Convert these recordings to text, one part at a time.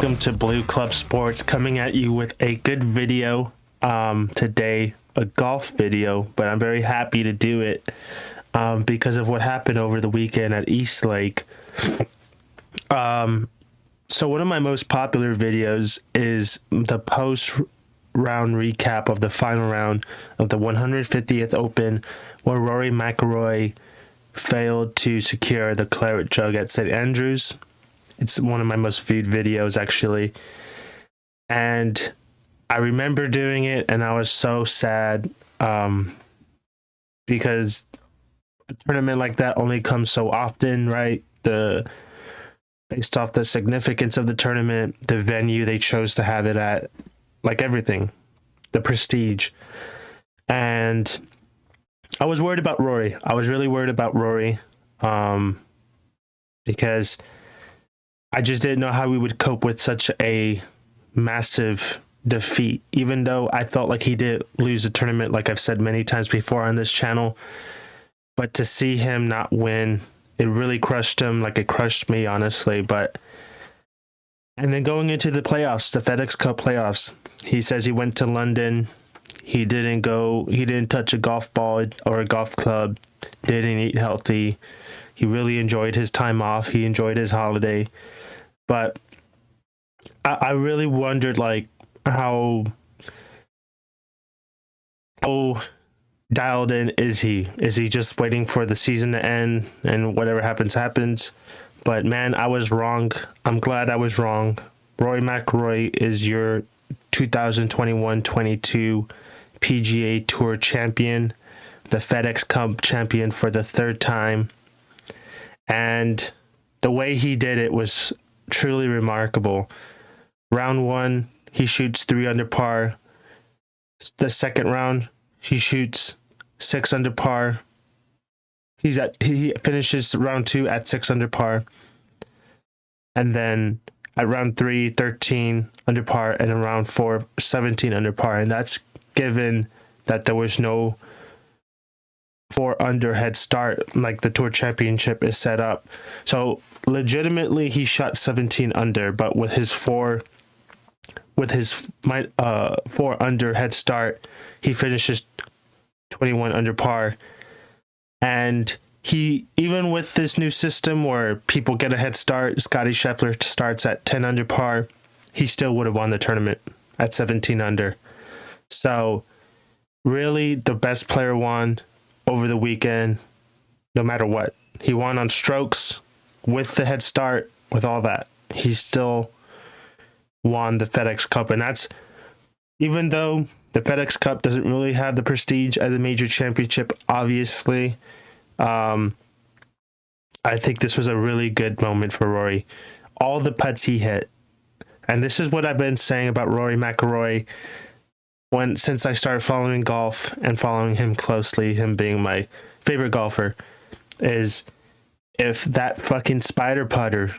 welcome to Blue Club Sports, coming at you with a good video today, a golf video, but I'm very happy to do it because of what happened over the weekend at East Lake. So one of my most popular videos is the post-round recap of the final round of the 150th Open, where Rory McIlroy failed to secure the claret jug at St. Andrews. It's one of my most viewed videos, actually. And I remember doing it, and I was so sad because a tournament like that only comes so often, right? Based off the significance of the tournament, the venue they chose to have it at, like everything, the prestige. And I was worried about Rory. I was really worried about Rory because I just didn't know how we would cope with such a massive defeat, even though I felt like he did lose the tournament, like I've said many times before on this channel. But to see him not win, it really crushed him, like it crushed me, honestly. And then going into the playoffs, the FedEx Cup playoffs, he says he went to London. He didn't touch a golf ball or a golf club, didn't eat healthy. He really enjoyed his time off. He enjoyed his holiday. But I really wondered, like, how dialed in is he? Is he just waiting for the season to end and whatever happens, happens? But man, I was wrong. I'm glad I was wrong. Rory McIlroy is your 2021-22 PGA Tour champion, the FedEx Cup champion for the third time. And the way he did it was truly remarkable. Round one, he shoots 3 under par. The second round, he shoots 6 under par. He finishes round 2 at 6 under par. And then at round 3, 13 under par, and in round 4, 17 under par. And that's given that there was no 4 under head start like the Tour Championship is set up. So legitimately he shot 17 under, but with his 4 under head start, he finishes 21 under par. And he, even with this new system where people get a head start, Scotty Scheffler starts at 10 under par, he still would have won the tournament at 17 under. So really the best player won over the weekend, no matter what. He won on strokes, with the head start, with all that. He still won the FedEx Cup. And that's, even though the FedEx Cup doesn't really have the prestige as a major championship, obviously, I think this was a really good moment for Rory. All the putts he hit. And this is what I've been saying about Rory McIlroy since I started following golf and following him closely, him being my favorite golfer, is if that fucking spider putter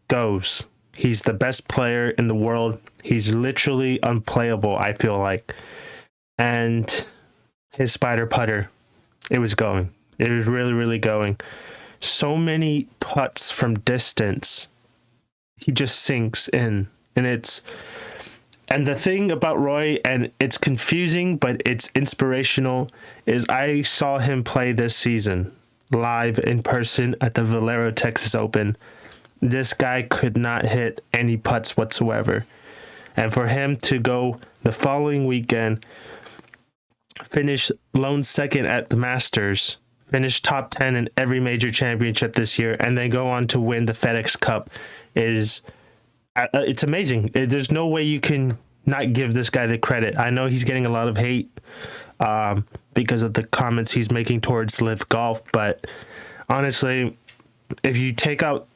goes, he's the best player in the world. He's literally unplayable, I feel like. And his spider putter, it was going. It was really, really going. So many putts from distance, he just sinks in. And the thing about Roy, and it's confusing, but it's inspirational, is I saw him play this season live in person at the Valero Texas Open. This guy could not hit any putts whatsoever. And for him to go the following weekend, finish lone second at the Masters, finish top 10 in every major championship this year, and then go on to win the FedEx Cup it's amazing. There's no way you can not give this guy the credit. I know he's getting a lot of hate because of the comments he's making towards Live Golf, but honestly, if you take out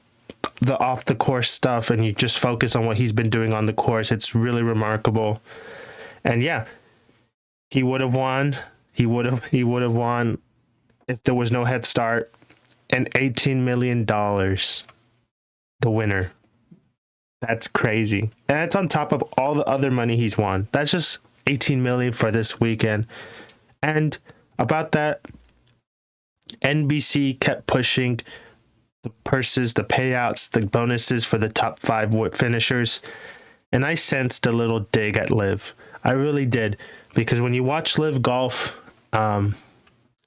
the off the course stuff and you just focus on what he's been doing on the course, it's really remarkable. And yeah, he would have won. He would have won if there was no head start. And $18 million, the winner. That's crazy. And that's on top of all the other money he's won. That's just $18 million for this weekend. And about that, NBC kept pushing the purses, the payouts, the bonuses for the top 5 finishers. And I sensed a little dig at Liv. I really did. Because when you watch Liv golf,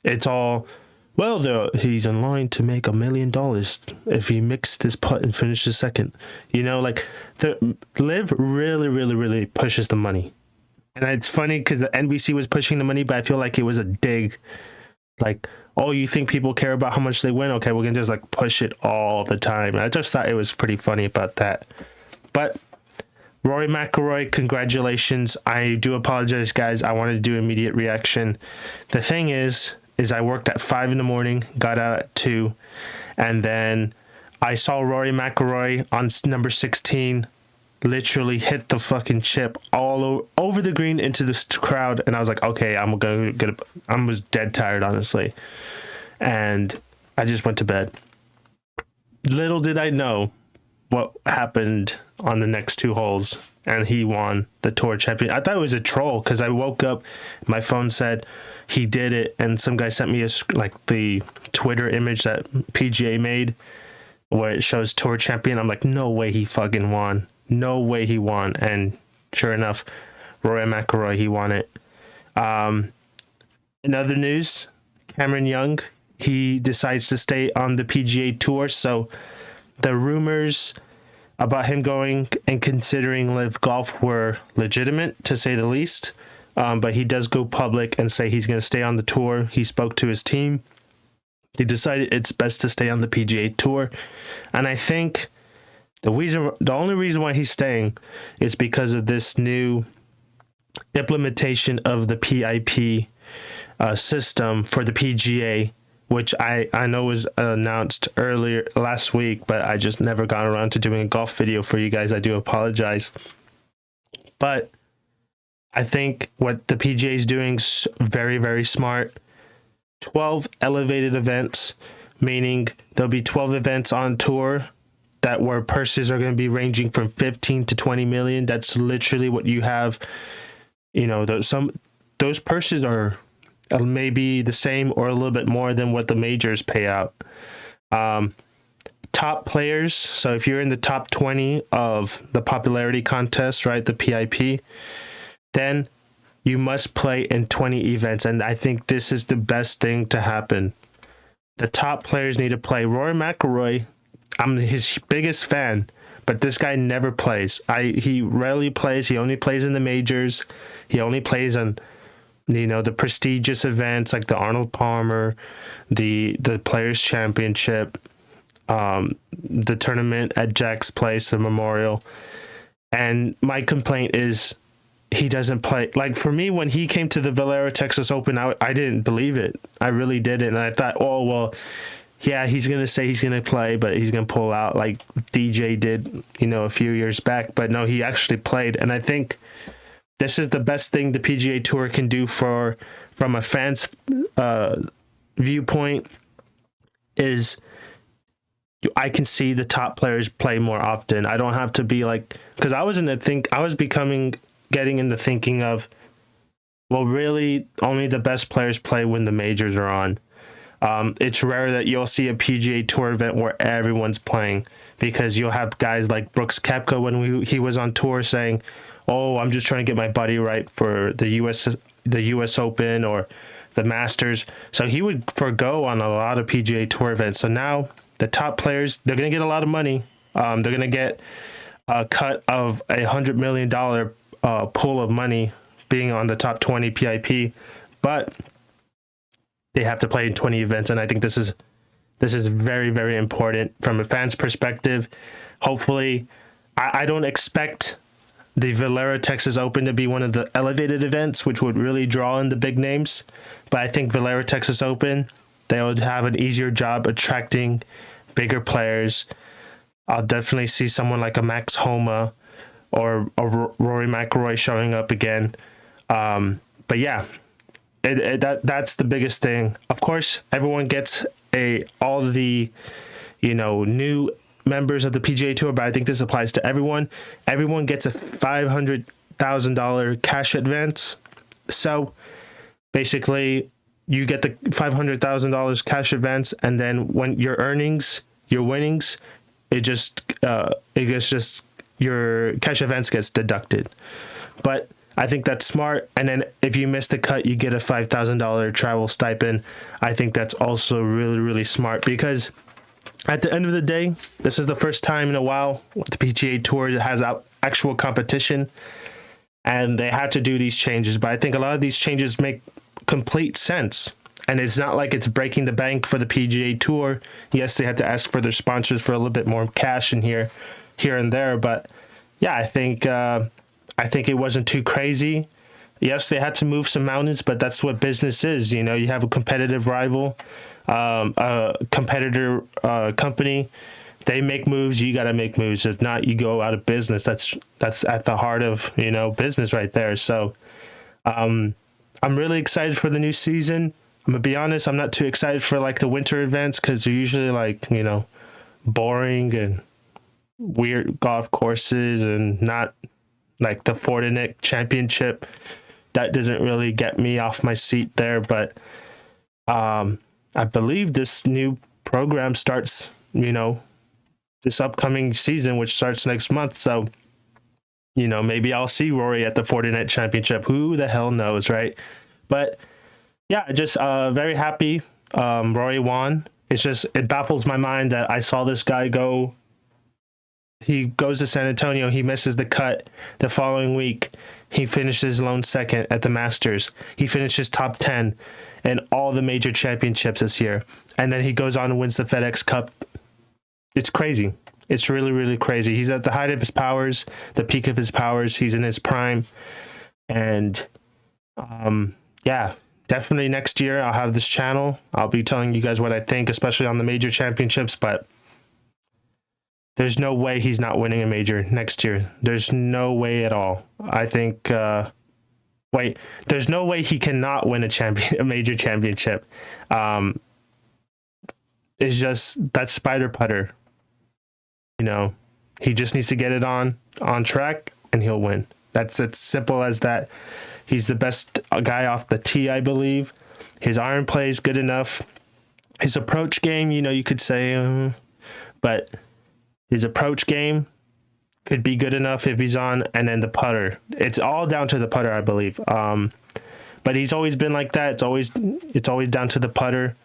it's all, well, he's in line to make $1 million if he mixed this putt and finishes second. You know, like, the Liv really, really, really pushes the money. And it's funny because the NBC was pushing the money, but I feel like it was a dig. Like, oh, you think people care about how much they win? Okay, we're going to just, like, push it all the time. I just thought it was pretty funny about that. But Rory McIlroy, congratulations. I do apologize, guys. I wanted to do immediate reaction. The thing is I worked at 5 in the morning, got out at 2, and then I saw Rory McIlroy on number 16 literally hit the fucking chip all over the green into this crowd, and I was like, okay, I was dead tired, honestly, and I just went to bed. Little did I know what happened on the next 2 holes, and he won the tour champion. I thought it was a troll because I woke up, my phone said he did it, and some guy sent me the Twitter image that PGA made where it shows tour champion. I'm like, no way he fucking won. No way he won. And sure enough, Rory McIlroy, he won it. In other news, Cameron Young, he decides to stay on the PGA Tour. So the rumors about him going and considering Live Golf were legitimate, to say the least. But he does go public and say he's going to stay on the tour. He spoke to his team. He decided it's best to stay on the PGA Tour. And I think the only reason why he's staying is because of this new implementation of the PIP system for the PGA, which I know was announced earlier last week, but I just never got around to doing a golf video for you guys. I do apologize. But I think what the PGA is doing is very, very smart. 12 elevated events, meaning there'll be 12 events on tour where purses are going to be ranging from 15 to 20 million. That's literally what you have. You know, those purses are maybe the same or a little bit more than what the majors pay out. Top players, so if you're in the top 20 of the popularity contest, right, the PIP, then you must play in 20 events, and I think this is the best thing to happen. The top players need to play. Rory McIlroy, I'm his biggest fan, but this guy never plays. He rarely plays. He only plays in the majors. He only plays on, the prestigious events like the Arnold Palmer, the Players Championship, the tournament at Jack's Place, the Memorial. And my complaint is he doesn't play. Like, for me, when he came to the Valero Texas Open, I didn't believe it. I really didn't. And I thought, oh, well, yeah, he's going to say he's going to play, but he's going to pull out like DJ did, a few years back. But no, he actually played. And I think this is the best thing the PGA Tour can do from a fan's viewpoint is I can see the top players play more often. I don't have to be like, because I was getting into thinking of, well, really only the best players play when the majors are on. It's rare that you'll see a PGA Tour event where everyone's playing, because you'll have guys like Brooks Koepka when he was on tour saying, oh, I'm just trying to get my body right for the US Open or the Masters. So he would forgo on a lot of PGA Tour events. So now the top players, they're going to get a lot of money. They're going to get a cut of $100 million pool of money being on the top 20 PIP, but they have to play in 20 events, and I think this is very, very important from a fan's perspective. Hopefully, I don't expect the Valero Texas Open to be one of the elevated events, which would really draw in the big names, but I think Valero Texas Open, they would have an easier job attracting bigger players. I'll definitely see someone like a Max Homa or Rory McIlroy showing up again. But yeah, that's the biggest thing. Of course, everyone gets all the new members of the PGA Tour, but I think this applies to everyone. Everyone gets a $500,000 cash advance. So basically, you get the $500,000 cash advance, and then when your winnings, it just your cash events gets deducted. But I think that's smart. And then if you miss the cut, you get a $5,000 travel stipend. I think that's also really, really smart, because at the end of the day, this is the first time in a while the PGA Tour has actual competition, and they had to do these changes. But I think a lot of these changes make complete sense. And it's not like it's breaking the bank for the PGA Tour. Yes, they had to ask for their sponsors for a little bit more cash in here and there. But yeah, I think it wasn't too crazy. Yes, they had to move some mountains, but that's what business is. You know, you have a competitive rival, a competitor company. They make moves. You got to make moves. If not, you go out of business. That's at the heart of, you know, business right there. So I'm really excited for the new season. I'm going to be honest, I'm not too excited for like the winter events, because they're usually like, you know, boring and weird golf courses, and not like the Fortinet Championship. That doesn't really get me off my seat there. But I believe this new program starts, you know, this upcoming season, which starts next month. So, you know, maybe I'll see Rory at the Fortinet Championship. Who the hell knows, right? But yeah, just very happy Rory won. It's just, it baffles my mind that I saw this guy go. He goes to San Antonio. He misses the cut. The following week, he finishes lone second at the Masters. He finishes top 10 in all the major championships this year. And then he goes on and wins the FedEx Cup. It's crazy. It's really, really crazy. He's at the height of his powers, the peak of his powers. He's in his prime. And yeah, definitely next year I'll have this channel. I'll be telling you guys what I think, especially on the major championships. But there's no way he's not winning a major next year. There's no way at all. I think, there's no way he cannot win a major championship. It's just that spider putter. You know, he just needs to get it on track and he'll win. That's as simple as that. He's the best guy off the tee, I believe. His iron play is good enough. His approach game, you know, you could say, but his approach game could be good enough if he's on. And then the putter, it's all down to the putter, I believe. But he's always been like that. It's always down to the putter.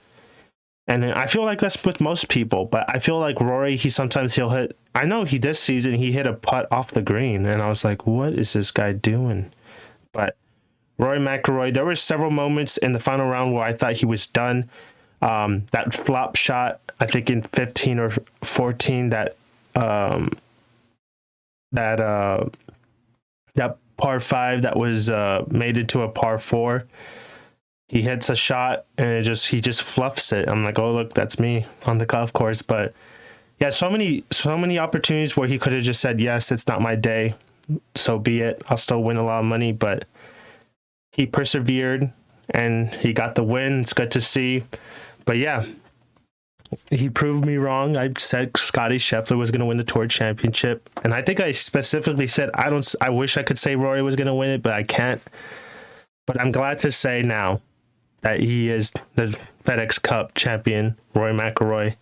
And I feel like that's with most people, but I feel like Rory, he'll hit. I know this season he hit a putt off the green, and I was like, what is this guy doing? But Rory McIlroy, there were several moments in the final round where I thought he was done. That flop shot, I think in 15 or 14, that par 5 that was made into a par 4. He hits a shot and he just fluffs it. I'm like, oh look, that's me on the golf course. But yeah, so many opportunities where he could have just said, yes, it's not my day, so be it. I'll still win a lot of money. But he persevered and he got the win. It's good to see. But yeah, he proved me wrong. I said Scottie Scheffler was going to win the Tour Championship, and I think I specifically said I wish I could say Rory was going to win it, but I can't. But I'm glad to say now that he is the FedEx Cup champion, Rory McIlroy,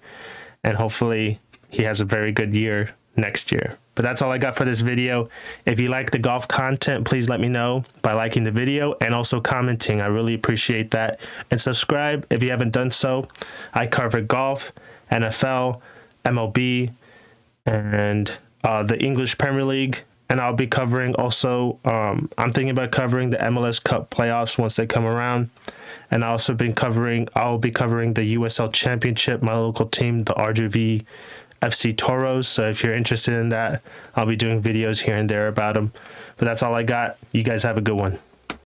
and hopefully he has a very good year next year. But that's all I got for this video. If you like the golf content, please let me know by liking the video and also commenting. I really appreciate that. And subscribe if you haven't done so. I cover golf, NFL, MLB, and the English Premier League. And I'll be covering also, I'm thinking about covering the MLS Cup playoffs once they come around. And I'll be covering the USL Championship, my local team, the RGV FC Toros. So if you're interested in that, I'll be doing videos here and there about them. But that's all I got. You guys have a good one.